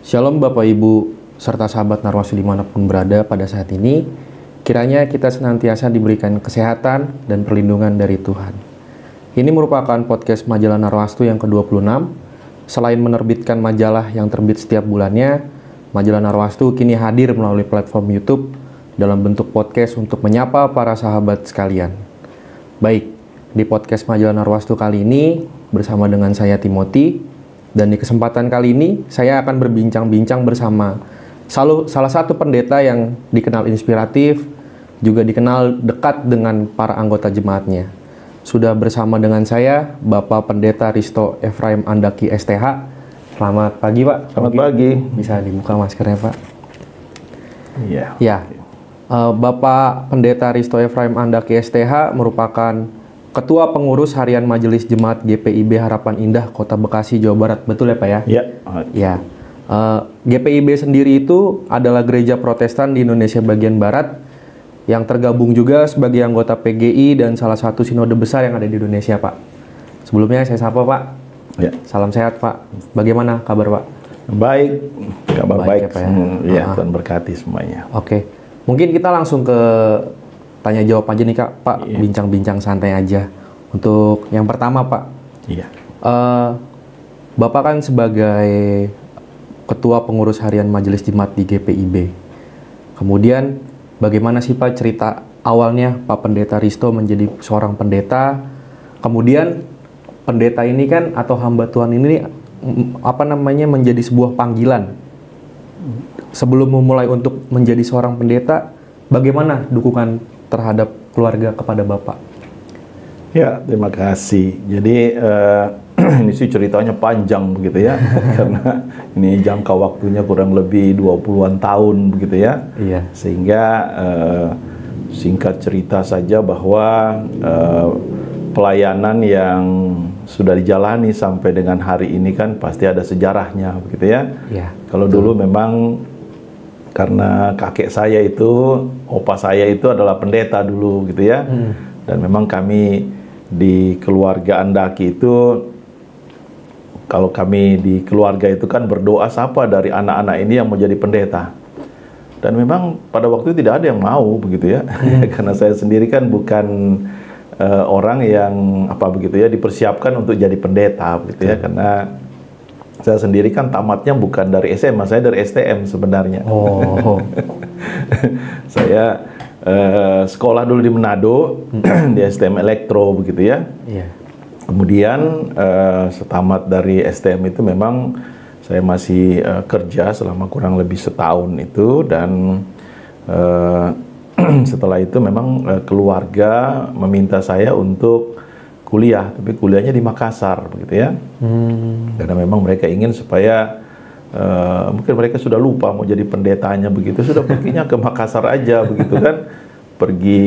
Shalom Bapak Ibu serta sahabat Narwastu dimanapun berada pada saat ini. Kiranya kita senantiasa diberikan kesehatan dan perlindungan dari Tuhan. Ini merupakan podcast majalah Narwastu yang ke-26. Selain menerbitkan majalah yang terbit setiap bulannya, majalah Narwastu kini hadir melalui platform YouTube dalam bentuk podcast untuk menyapa para sahabat sekalian. Baik, di podcast majalah Narwastu kali ini bersama dengan saya Timothy. Dan di kesempatan kali ini, saya akan berbincang-bincang bersama salah satu pendeta yang dikenal inspiratif, juga dikenal dekat dengan para anggota jemaatnya. Sudah bersama dengan saya, Bapak Pendeta Risto Efraim Andaki STH. Selamat pagi, Pak. Selamat pagi. Bisa dibuka maskernya, Pak? Iya. Ya. Bapak Pendeta Risto Efraim Andaki STH merupakan Ketua Pengurus Harian Majelis Jemaat GPIB Harapan Indah Kota Bekasi, Jawa Barat. Betul ya, Pak ya? Iya. Ya. GPIB sendiri itu adalah gereja Protestan di Indonesia bagian Barat yang tergabung juga sebagai anggota PGI dan salah satu sinode besar yang ada di Indonesia, Pak. Sebelumnya saya sapa, Pak. Ya. Salam sehat, Pak. Bagaimana kabar, Pak? Baik. Kabar baik. Ya, Pak, ya? Ya, Tuhan berkati semuanya. Oke. Mungkin kita langsung ke tanya jawab aja nih, Kak. Pak, Iya. bincang-bincang santai aja. Untuk yang pertama, Pak. Iya. Bapak kan sebagai Ketua Pengurus Harian Majelis Jemaat di GPIB. Kemudian bagaimana sih, Pak, cerita awalnya Pak Pendeta Risto menjadi seorang pendeta? Kemudian pendeta ini kan atau hamba Tuhan ini menjadi sebuah panggilan. Sebelum memulai untuk menjadi seorang pendeta, bagaimana dukungan terhadap keluarga kepada Bapak? Ya, terima kasih. Jadi ini sih ceritanya panjang begitu ya. Karena ini jangka waktunya kurang lebih 20-an tahun begitu ya. Iya. Sehingga singkat cerita saja bahwa pelayanan yang sudah dijalani sampai dengan hari ini kan pasti ada sejarahnya begitu ya. Iya. Kalau dulu memang karena kakek saya itu, opa saya itu adalah pendeta dulu gitu ya. Dan memang kami di keluarga Andaki itu, kalau kami di keluarga itu kan berdoa siapa dari anak-anak ini yang mau jadi pendeta. Dan memang pada waktu itu tidak ada yang mau begitu ya. Karena saya sendiri kan bukan orang yang begitu ya dipersiapkan untuk jadi pendeta begitu ya. Karena saya sendiri kan tamatnya bukan dari SMA, saya dari STM sebenarnya. Oh. Saya sekolah dulu di Manado, di STM Elektro begitu ya. Iya. Kemudian setamat dari STM itu memang saya masih kerja selama kurang lebih setahun itu. Dan setelah itu memang keluarga meminta saya untuk kuliah, tapi kuliahnya di Makassar begitu ya. Karena memang mereka ingin supaya mungkin mereka sudah lupa mau jadi pendetanya begitu, sudah perginya ke Makassar aja begitu kan, pergi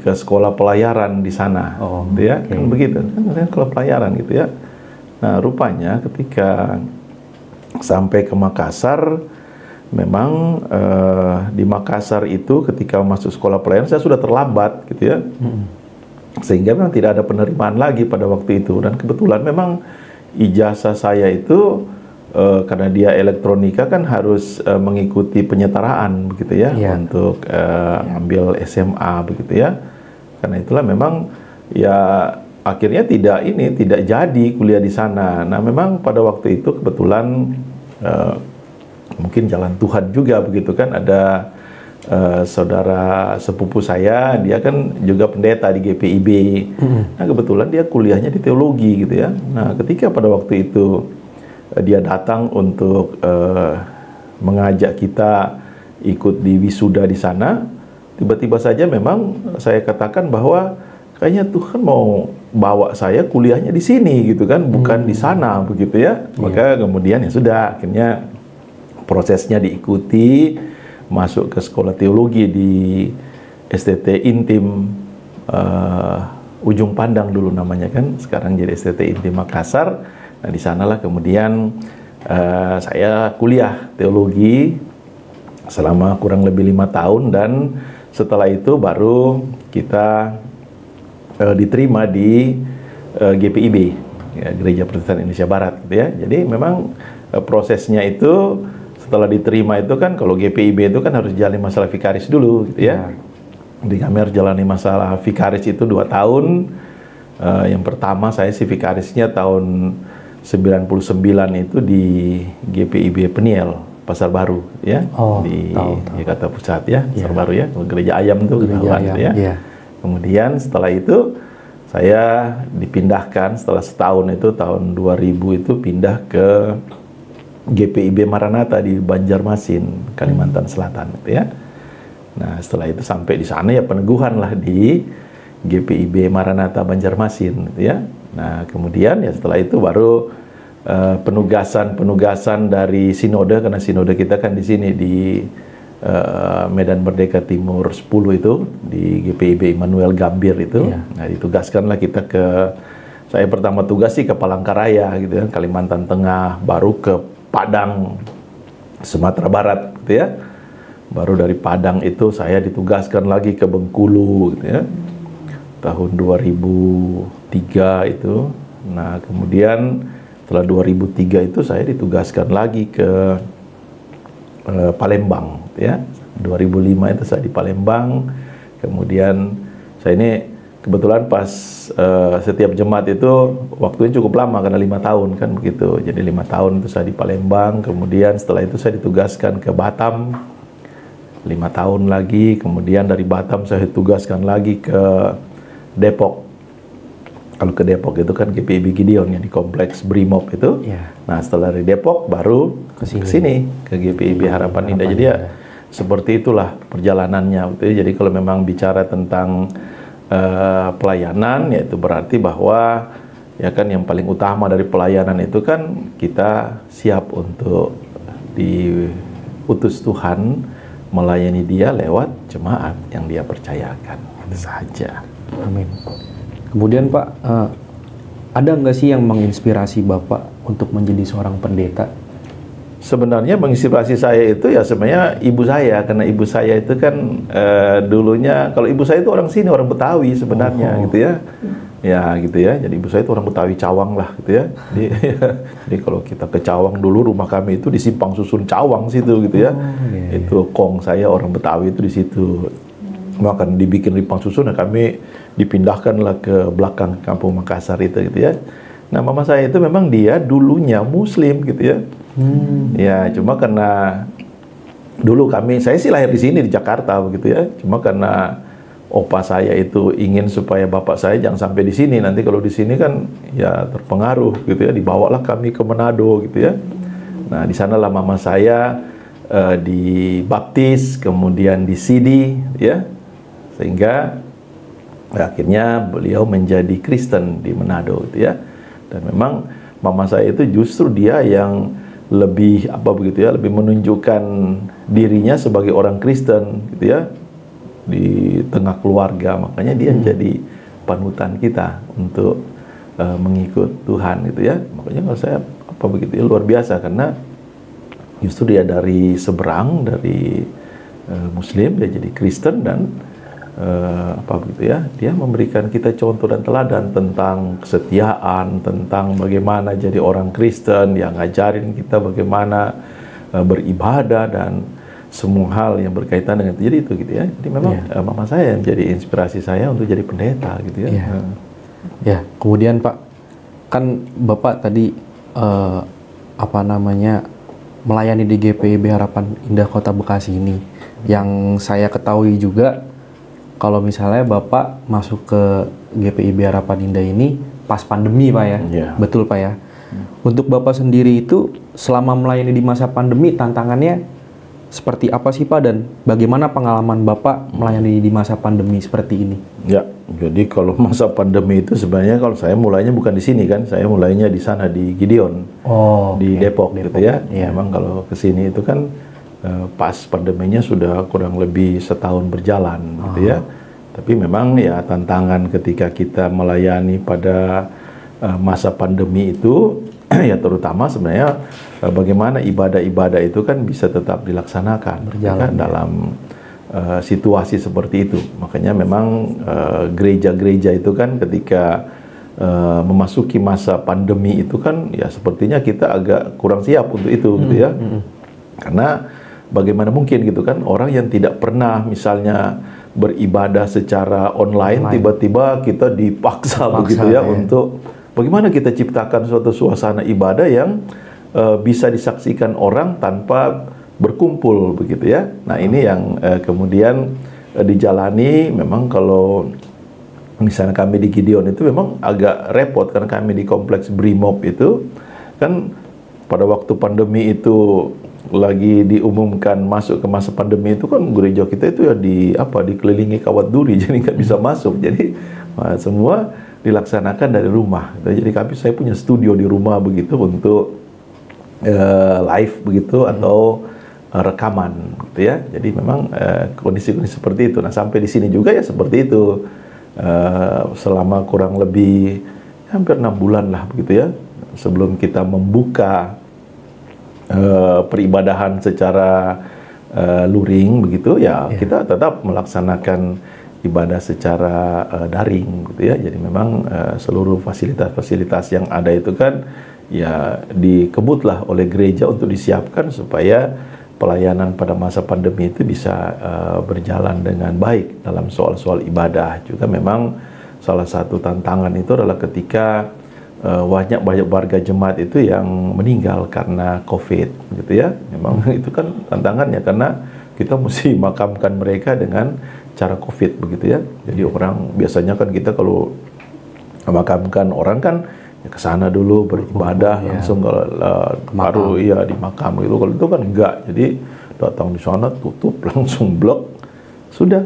ke sekolah pelayaran di sana, gitu ya. Kan begitu kan, sekolah pelayaran gitu ya. Nah, rupanya ketika sampai ke Makassar, memang di Makassar itu ketika masuk sekolah pelayaran saya sudah terlambat gitu ya. Sehingga memang tidak ada penerimaan lagi pada waktu itu. Dan kebetulan memang ijazah saya itu karena dia elektronika kan harus mengikuti penyetaraan begitu ya, untuk ambil SMA begitu ya. Karena itulah memang ya akhirnya tidak jadi kuliah di sana. Nah, memang pada waktu itu kebetulan mungkin jalan Tuhan juga begitu kan, ada saudara sepupu saya, dia kan juga pendeta di GPIB. Nah, kebetulan dia kuliahnya di teologi gitu ya. Nah, ketika pada waktu itu dia datang untuk mengajak kita ikut di wisuda di sana, tiba-tiba saja memang saya katakan bahwa kayaknya Tuhan mau bawa saya kuliahnya di sini gitu kan, bukan di sana begitu ya. Maka kemudian ya sudah, akhirnya prosesnya diikuti, masuk ke sekolah teologi di STT Intim Ujung Pandang dulu namanya kan, sekarang jadi STT Intim Makassar. Nah, di sanalah kemudian saya kuliah teologi selama kurang lebih 5 tahun, dan setelah itu baru kita diterima di GPIB, ya, Gereja Protestan Indonesia Barat gitu ya. Jadi memang prosesnya itu setelah diterima itu kan, kalau GPIB itu kan harus jalani masalah vikaris dulu gitu ya. Jadi kami harus jalani masalah vikaris itu 2 tahun. Yang pertama saya sih vikarisnya tahun 99 itu di GPIB Peniel, Pasar Baru ya, di Jakarta Pusat ya, Pasar Baru ya, Gereja Ayam tuh gitu ya. Kemudian setelah itu saya dipindahkan setelah setahun itu tahun 2000 itu pindah ke GPIB Maranatha di Banjarmasin, Kalimantan Selatan gitu ya. Nah, setelah itu sampai di sana ya peneguhan lah di GPIB Maranatha Banjarmasin gitu ya. Nah, kemudian ya setelah itu baru penugasan dari sinode, karena sinode kita kan di sini di Medan Merdeka Timur 10 itu di GPIB Immanuel Gambir itu. Nah, ditugaskanlah kita saya pertama tugas sih ke Palangkaraya gitu ya, Kalimantan Tengah, baru ke Padang, Sumatera Barat gitu ya. Baru dari Padang itu saya ditugaskan lagi ke Bengkulu gitu ya. Tahun 2003 itu. Nah, kemudian setelah 2003 itu saya ditugaskan lagi ke Palembang ya. 2005 itu saya di Palembang. Kemudian saya ini kebetulan pas setiap jemaat itu waktunya cukup lama karena 5 tahun kan begitu. Jadi 5 tahun itu saya di Palembang. Kemudian setelah itu saya ditugaskan ke Batam 5 tahun lagi. Kemudian dari Batam saya ditugaskan lagi ke Depok. Kalau ke Depok itu kan GPIB Gideon yang di kompleks Brimob itu. Nah, setelah dari Depok baru ke sini ke GPIB Harapan Indah. Jadi ya seperti itulah perjalanannya. Jadi kalau memang bicara tentang pelayanan, yaitu berarti bahwa ya kan yang paling utama dari pelayanan itu kan kita siap untuk diutus Tuhan melayani Dia lewat jemaat yang Dia percayakan. Itu saja. Amin. Kemudian Pak, ada nggak sih yang menginspirasi Bapak untuk menjadi seorang pendeta? Sebenarnya menginspirasi saya itu ya sebenarnya ibu saya, karena ibu saya itu kan dulunya, kalau ibu saya itu orang sini, orang Betawi sebenarnya gitu ya. Ya gitu ya, jadi ibu saya itu orang Betawi Cawang lah gitu ya. Jadi kalau kita ke Cawang dulu, rumah kami itu di Simpang Susun Cawang situ gitu ya. Itu kong saya orang Betawi itu di situ. Maka dibikin Simpang Susun, nah kami dipindahkanlah ke belakang Kampung Makassar itu gitu ya. Nah, mama saya itu memang dia dulunya Muslim gitu ya. Ya, cuma karena dulu saya sih lahir di sini di Jakarta begitu ya. Cuma karena opa saya itu ingin supaya bapak saya jangan sampai di sini. Nanti kalau di sini kan ya terpengaruh gitu ya. Dibawalah kami ke Manado gitu ya. Nah, di sanalah mama saya dibaptis, kemudian disidi ya. Sehingga akhirnya beliau menjadi Kristen di Manado gitu ya. Dan memang mama saya itu justru dia yang lebih lebih menunjukkan dirinya sebagai orang Kristen gitu ya di tengah keluarga. Makanya dia jadi panutan kita untuk mengikut Tuhan gitu ya. Makanya kalau saya luar biasa, karena justru dia dari seberang, dari Muslim dia jadi Kristen, dan dia memberikan kita contoh dan teladan tentang kesetiaan, tentang bagaimana jadi orang Kristen, yang ngajarin kita bagaimana beribadah dan semua hal yang berkaitan dengan itu. Jadi itu gitu ya. Jadi memang mama saya yang jadi inspirasi saya untuk jadi pendeta gitu ya. Ya, kemudian Pak, kan Bapak tadi melayani di GPIB Harapan Indah Kota Bekasi ini. Yang saya ketahui juga, kalau misalnya Bapak masuk ke GPIB Harapan Indah ini pas pandemi Pak ya, betul Pak ya. Untuk Bapak sendiri itu selama melayani di masa pandemi, tantangannya seperti apa sih Pak, dan bagaimana pengalaman Bapak melayani di masa pandemi seperti ini? Ya, jadi kalau masa pandemi itu sebenarnya kalau saya mulainya bukan di sini kan, saya mulainya di sana di Gideon, di Depok gitu ya. Memang kalau ke sini itu kan pas pandeminya sudah kurang lebih setahun berjalan gitu ya. Tapi memang ya tantangan ketika kita melayani pada masa pandemi itu ya terutama sebenarnya bagaimana ibadah-ibadah itu kan bisa tetap dilaksanakan kan, dalam situasi seperti itu. Makanya memang gereja-gereja itu kan ketika memasuki masa pandemi itu kan ya sepertinya kita agak kurang siap untuk itu gitu ya. Karena bagaimana mungkin gitu kan, orang yang tidak pernah misalnya beribadah secara online. Tiba-tiba kita dipaksa begitu ya, untuk bagaimana kita ciptakan suatu suasana ibadah yang bisa disaksikan orang tanpa berkumpul begitu ya. Nah ini yang kemudian dijalani. Memang kalau misalnya kami di Gideon itu memang agak repot, karena kami di kompleks Brimob itu kan pada waktu pandemi itu lagi diumumkan masuk ke masa pandemi itu kan, gereja kita itu ya dikelilingi kawat duri, jadi nggak bisa masuk. Jadi semua dilaksanakan dari rumah. Jadi saya punya studio di rumah begitu untuk live begitu atau rekaman gitu ya. Jadi memang kondisi-kondisi seperti itu. Nah sampai di sini juga ya seperti itu, selama kurang lebih hampir 6 bulan lah begitu ya, sebelum kita membuka peribadahan secara luring begitu ya, kita tetap melaksanakan ibadah secara daring gitu ya. Jadi memang seluruh fasilitas-fasilitas yang ada itu kan ya dikebutlah oleh gereja untuk disiapkan supaya pelayanan pada masa pandemi itu bisa berjalan dengan baik dalam soal-soal ibadah. Juga memang salah satu tantangan itu adalah ketika banyak warga jemaat itu yang meninggal karena COVID gitu ya. Memang itu kan tantangannya, karena kita mesti makamkan mereka dengan cara COVID begitu ya. Jadi orang biasanya kan kita kalau makamkan orang kan ya ke sana dulu beribadah, langsung baru ya di makam gitu. Kalau itu kan enggak. Jadi datang di sana tutup, langsung blok, sudah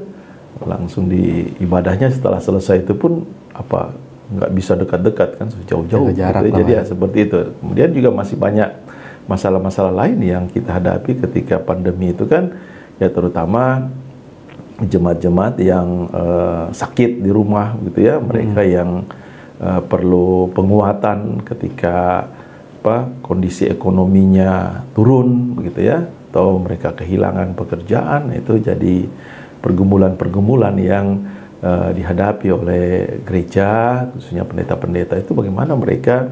langsung di ibadahnya. Setelah selesai itu pun nggak bisa dekat-dekat kan, jauh-jauh gitu. Jadi ya seperti itu. Kemudian juga masih banyak masalah-masalah lain yang kita hadapi ketika pandemi itu kan ya, terutama jemaat-jemaat yang sakit di rumah gitu ya. Mereka yang perlu penguatan ketika kondisi ekonominya turun begitu ya, atau mereka kehilangan pekerjaan. Itu jadi pergumulan-pergumulan yang dihadapi oleh gereja, khususnya pendeta-pendeta itu, bagaimana mereka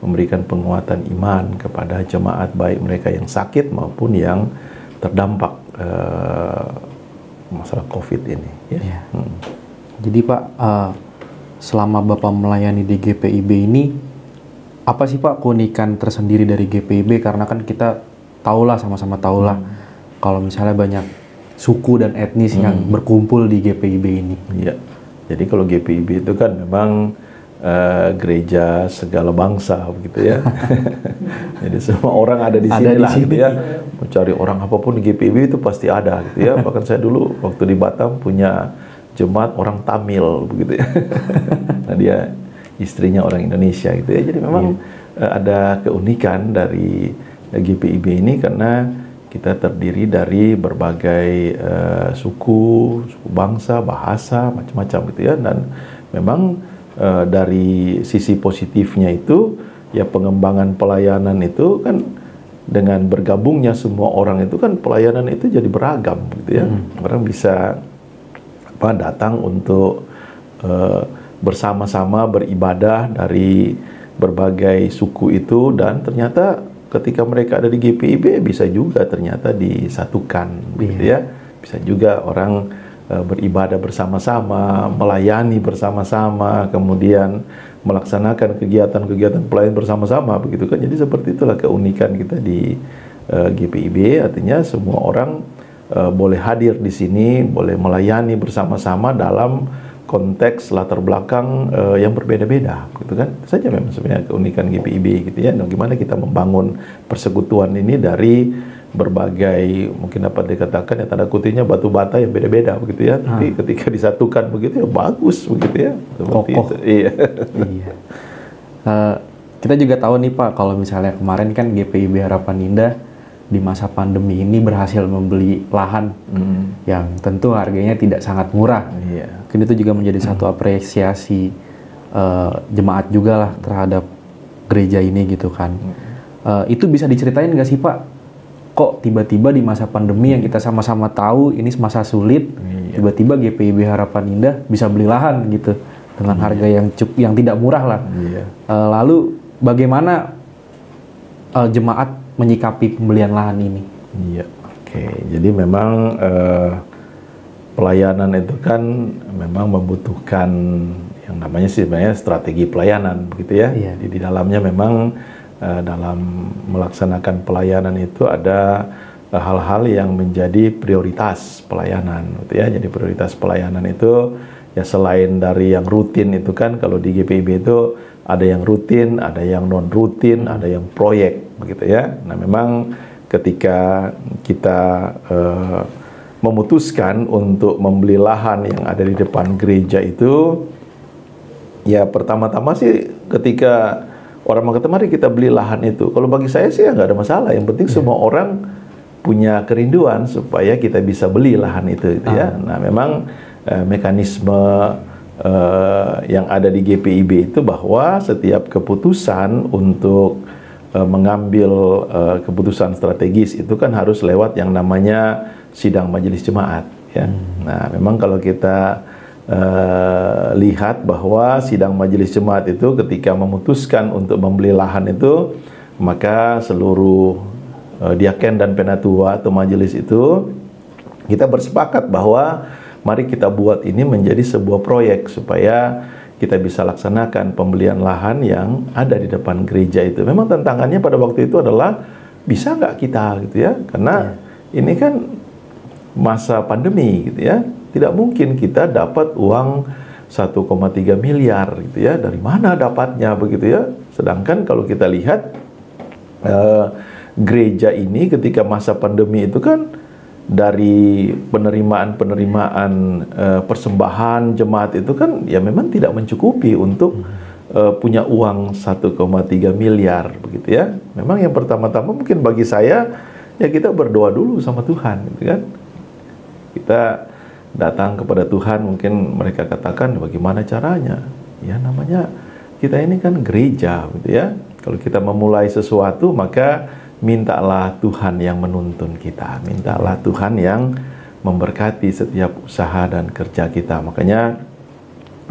memberikan penguatan iman kepada jemaat, baik mereka yang sakit maupun yang terdampak masalah COVID ini ya. Jadi Pak, selama Bapak melayani di GPIB ini, apa sih Pak keunikan tersendiri dari GPIB? Karena kan kita sama-sama tahulah kalau misalnya banyak suku dan etnis yang berkumpul di GPIB ini. Iya. Jadi kalau GPIB itu kan memang gereja segala bangsa begitu ya. Jadi semua orang ada di sini lah gitu ya. Mau cari orang apapun di GPIB itu pasti ada gitu ya. Bahkan saya dulu waktu di Batam punya jemaat orang Tamil begitu ya. Nah dia istrinya orang Indonesia gitu ya. Jadi memang ada keunikan dari GPIB ini, karena kita terdiri dari berbagai suku bangsa, bahasa, macam-macam gitu ya. Dan memang dari sisi positifnya itu ya, pengembangan pelayanan itu kan dengan bergabungnya semua orang itu kan pelayanan itu jadi beragam gitu ya. Orang bisa datang untuk bersama-sama beribadah dari berbagai suku itu, dan ternyata ketika mereka ada di GPIB bisa juga ternyata disatukan gitu ya. Bisa juga orang beribadah bersama-sama, melayani bersama-sama, kemudian melaksanakan kegiatan-kegiatan pelayanan bersama-sama begitu kan. Jadi seperti itulah keunikan kita di GPIB, artinya semua orang boleh hadir di sini, boleh melayani bersama-sama dalam konteks latar belakang yang berbeda-beda, gitu kan. Itu saja memang sebenarnya keunikan GPIB gitu ya. Dan gimana kita membangun persekutuan ini dari berbagai, mungkin dapat dikatakan ya tanda kutipnya batu bata yang beda-beda begitu ya. Tapi ketika disatukan begitu ya bagus begitu ya. Seperti itu. Iya. Kita juga tahu nih Pak, kalau misalnya kemarin kan GPIB Harapan Indah di masa pandemi ini berhasil membeli lahan yang tentu harganya tidak sangat murah. Mungkin itu juga menjadi satu apresiasi jemaat juga lah terhadap gereja ini gitu kan. Itu bisa diceritain nggak sih Pak? Kok tiba-tiba di masa pandemi yang kita sama-sama tahu ini masa sulit, tiba-tiba GPIB Harapan Indah bisa beli lahan gitu dengan harga yang tidak murah lah. Lalu bagaimana jemaat menyikapi pembelian lahan ini? Iya, oke. Jadi memang pelayanan itu kan memang membutuhkan yang namanya sih sebenarnya strategi pelayanan, begitu ya. Iya. Jadi di dalamnya memang dalam melaksanakan pelayanan itu ada hal-hal yang menjadi prioritas pelayanan, gitu ya. Jadi prioritas pelayanan itu ya selain dari yang rutin itu kan, kalau di GPIB itu ada yang rutin, ada yang non rutin, ada yang proyek, begitu ya. Nah memang ketika kita memutuskan untuk membeli lahan yang ada di depan gereja itu, ya pertama-tama sih ketika orang mengatakan mari kita beli lahan itu, kalau bagi saya sih ya nggak ada masalah. Yang penting semua orang punya kerinduan supaya kita bisa beli lahan itu, gitu ya. Nah memang mekanisme yang ada di GPIB itu bahwa setiap keputusan untuk mengambil keputusan strategis itu kan harus lewat yang namanya sidang majelis jemaat, ya. Nah memang kalau kita lihat bahwa sidang majelis jemaat itu ketika memutuskan untuk membeli lahan itu, maka seluruh diaken dan penatua atau majelis itu kita bersepakat bahwa mari kita buat ini menjadi sebuah proyek supaya kita bisa laksanakan pembelian lahan yang ada di depan gereja itu. Memang tantangannya pada waktu itu adalah bisa nggak kita, gitu ya, karena ini kan masa pandemi, gitu ya. Tidak mungkin kita dapat uang 1,3 miliar, gitu ya. Dari mana dapatnya, begitu ya. Sedangkan kalau kita lihat gereja ini ketika masa pandemi itu kan dari penerimaan persembahan jemaat itu kan ya memang tidak mencukupi untuk punya uang 1,3 miliar, begitu ya. Memang yang pertama-tama mungkin bagi saya ya kita berdoa dulu sama Tuhan, gitu kan. Kita datang kepada Tuhan, mungkin mereka katakan bagaimana caranya? Ya namanya kita ini kan gereja, gitu ya. Kalau kita memulai sesuatu maka mintalah Tuhan yang menuntun kita, mintalah Tuhan yang memberkati setiap usaha dan kerja kita. Makanya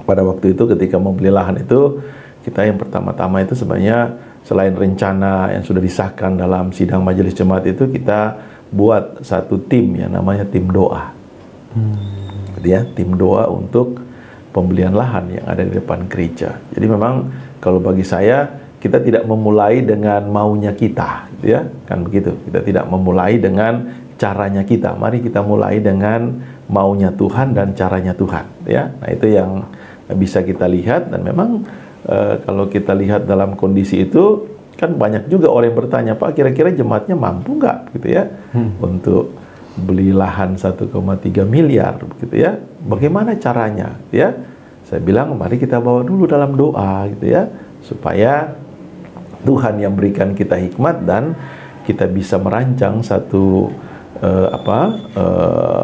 pada waktu itu ketika membeli lahan itu, kita yang pertama-tama itu sebenarnya selain rencana yang sudah disahkan dalam sidang majelis jemaat itu, kita buat satu tim yang namanya tim doa. Gitu ya, tim doa untuk pembelian lahan yang ada di depan gereja. Jadi memang kalau bagi saya, kita tidak memulai dengan maunya kita, gitu ya, kan begitu. Kita tidak memulai dengan caranya kita. Mari kita mulai dengan maunya Tuhan dan caranya Tuhan, ya. Nah itu yang bisa kita lihat. Dan memang kalau kita lihat dalam kondisi itu, kan banyak juga orang yang bertanya, Pak, kira-kira jemaatnya mampu nggak, gitu ya, untuk beli lahan 1,3 miliar, gitu ya. Bagaimana caranya, ya? Saya bilang, mari kita bawa dulu dalam doa, gitu ya, supaya Tuhan yang berikan kita hikmat dan kita bisa merancang satu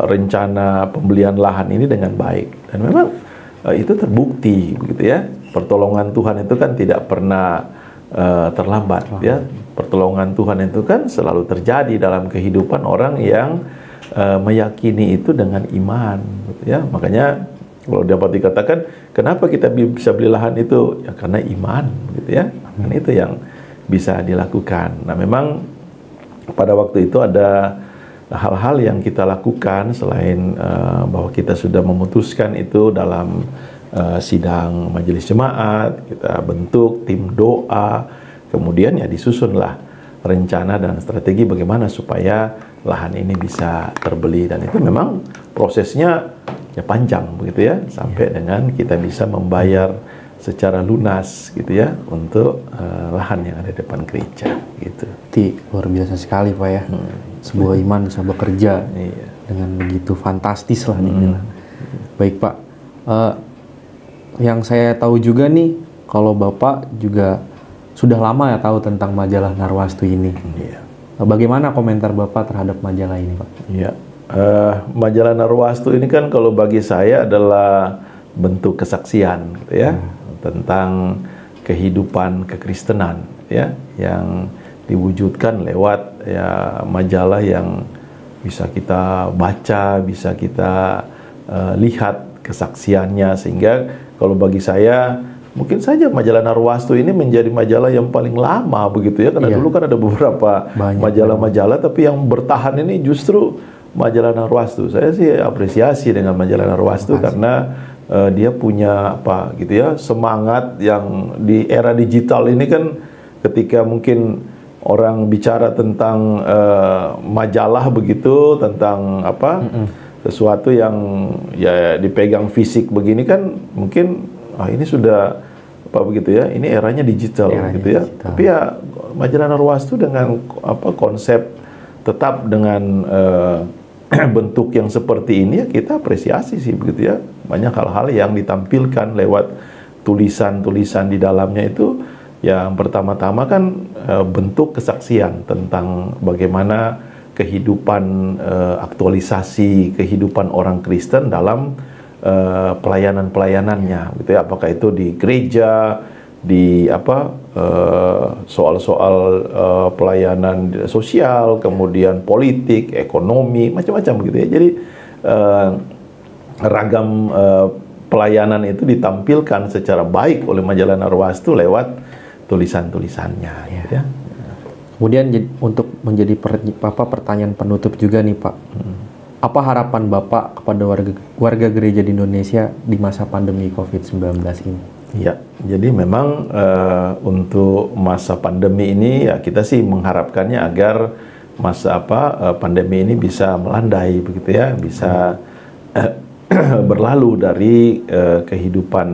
rencana pembelian lahan ini dengan baik. Dan memang itu terbukti, begitu ya. Pertolongan Tuhan itu kan tidak pernah terlambat, ya. Pertolongan Tuhan itu kan selalu terjadi dalam kehidupan orang yang meyakini itu dengan iman, gitu ya. Makanya kalau dapat dikatakan, kenapa kita bisa beli lahan itu? Ya karena iman, gitu ya. Dan itu yang bisa dilakukan. Nah, memang pada waktu itu ada hal-hal yang kita lakukan selain bahwa kita sudah memutuskan itu dalam sidang majelis jemaat, kita bentuk tim doa, kemudian ya disusunlah rencana dan strategi bagaimana supaya lahan ini bisa terbeli. Dan itu memang prosesnya ya panjang, begitu ya, sampai dengan kita bisa membayar secara lunas, gitu ya, untuk lahan yang ada di depan gereja, gitu. Luar biasa sekali, Pak, ya. Sebuah iman bisa bekerja dengan begitu fantastis lah dibilang. Baik, Pak. Yang saya tahu juga nih, kalau Bapak juga sudah lama ya tahu tentang majalah Narwastu ini. Bagaimana komentar Bapak terhadap majalah ini, Pak? Iya. Majalah Narwastu ini kan kalau bagi saya adalah bentuk kesaksian, gitu ya, tentang kehidupan kekristenan, ya, yang diwujudkan lewat ya majalah yang bisa kita baca, bisa kita lihat kesaksiannya. Sehingga kalau bagi saya mungkin saja majalah Narwastu ini menjadi majalah yang paling lama begitu ya, karena dulu kan ada beberapa majalah-majalah, tapi yang bertahan ini justru majalah Narwastu. Saya sih apresiasi dengan majalah Narwastu karena dia punya apa gitu ya, semangat yang di era digital ini kan, ketika mungkin orang bicara tentang majalah begitu, tentang apa sesuatu yang ya dipegang fisik begini kan, mungkin ini sudah apa begitu ya, ini eranya digital gitu ya. Tapi ya majalah Narwastu dengan apa konsep tetap dengan bentuk yang seperti ini, ya kita apresiasi sih begitu ya. Banyak hal-hal yang ditampilkan lewat tulisan-tulisan di dalamnya itu, yang pertama-tama kan bentuk kesaksian tentang bagaimana kehidupan, aktualisasi kehidupan orang Kristen dalam pelayanan-pelayanannya gitu ya, apakah itu di gereja, di apa soal-soal pelayanan sosial, kemudian politik, ekonomi, macam-macam gitu ya. Jadi ragam pelayanan itu ditampilkan secara baik oleh majalah Narwastu lewat tulisan-tulisannya gitu ya. Kemudian untuk menjadi pertanyaan penutup juga nih Pak, apa harapan Bapak kepada warga gereja di Indonesia di masa pandemi COVID-19 ini? Ya, jadi memang untuk masa pandemi ini ya kita sih mengharapkannya agar masa pandemi ini bisa melandai begitu ya, bisa berlalu dari kehidupan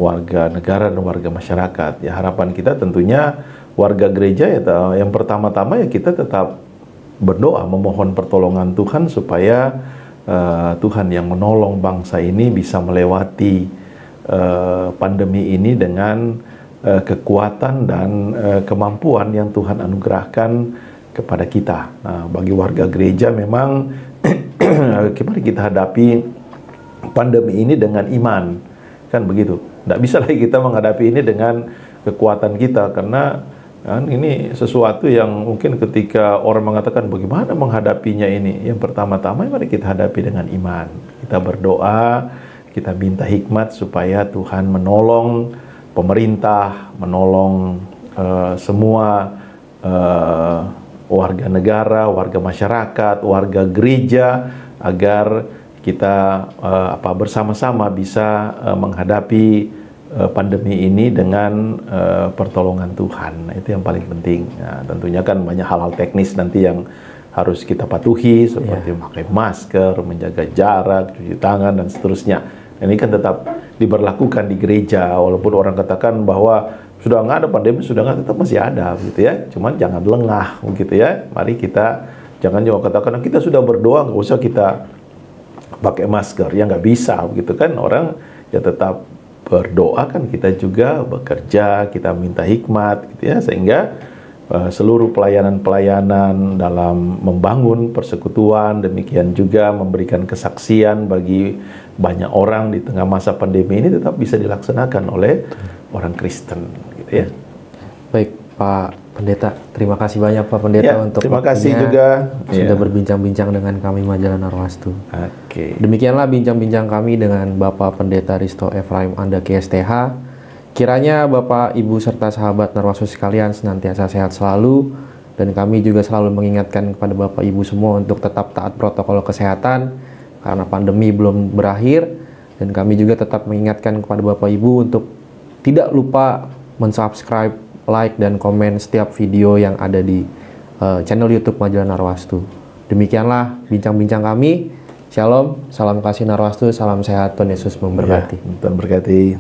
warga negara dan warga masyarakat. Ya, harapan kita tentunya warga gereja ya, yang pertama-tama ya kita tetap berdoa memohon pertolongan Tuhan supaya Tuhan yang menolong bangsa ini bisa melewati pandemi ini dengan kekuatan dan kemampuan yang Tuhan anugerahkan kepada kita. Nah, bagi warga gereja memang mari kita hadapi pandemi ini dengan iman, kan begitu. Tidak bisa lagi kita menghadapi ini dengan kekuatan kita, karena kan ini sesuatu yang mungkin ketika orang mengatakan bagaimana menghadapinya ini, yang pertama-tama mari kita hadapi dengan iman. Kita berdoa, kita minta hikmat supaya Tuhan menolong pemerintah, menolong semua warga negara, warga masyarakat, warga gereja, agar kita bersama-sama bisa menghadapi pandemi ini dengan pertolongan Tuhan. Nah, itu yang paling penting. Nah, tentunya kan banyak hal-hal teknis nanti yang harus kita patuhi, seperti memakai masker, menjaga jarak, cuci tangan, dan seterusnya. Ini kan tetap diberlakukan di gereja, walaupun orang katakan bahwa sudah nggak ada pandemi, sudah nggak, tetap masih ada, gitu ya. Cuman jangan lengah, gitu ya. Mari kita jangan juga katakan kita sudah berdoa, nggak usah kita pakai masker, ya nggak bisa, gitu kan. Orang ya tetap berdoa, kan kita juga bekerja, kita minta hikmat gitu ya, sehingga seluruh pelayanan-pelayanan dalam membangun persekutuan, demikian juga memberikan kesaksian bagi banyak orang di tengah masa pandemi ini tetap bisa dilaksanakan oleh orang Kristen gitu ya. Baik Pak Pendeta, terima kasih banyak Pak Pendeta untuk terima kasih juga sudah berbincang-bincang dengan kami Majalah Narwastu. Oke. Demikianlah bincang-bincang kami dengan Bapak Pendeta Risto Efraim Andake STH. Kiranya Bapak, Ibu, serta sahabat Narwastu sekalian senantiasa sehat selalu, dan kami juga selalu mengingatkan kepada Bapak Ibu semua untuk tetap taat protokol kesehatan karena pandemi belum berakhir, dan kami juga tetap mengingatkan kepada Bapak Ibu untuk tidak lupa mensubscribe, like, dan komen setiap video yang ada di channel YouTube Majalah Narwastu. Demikianlah bincang-bincang kami. Shalom, salam kasih Narwastu, salam sehat, Tuhan Yesus memberkati. Tuhan berkati.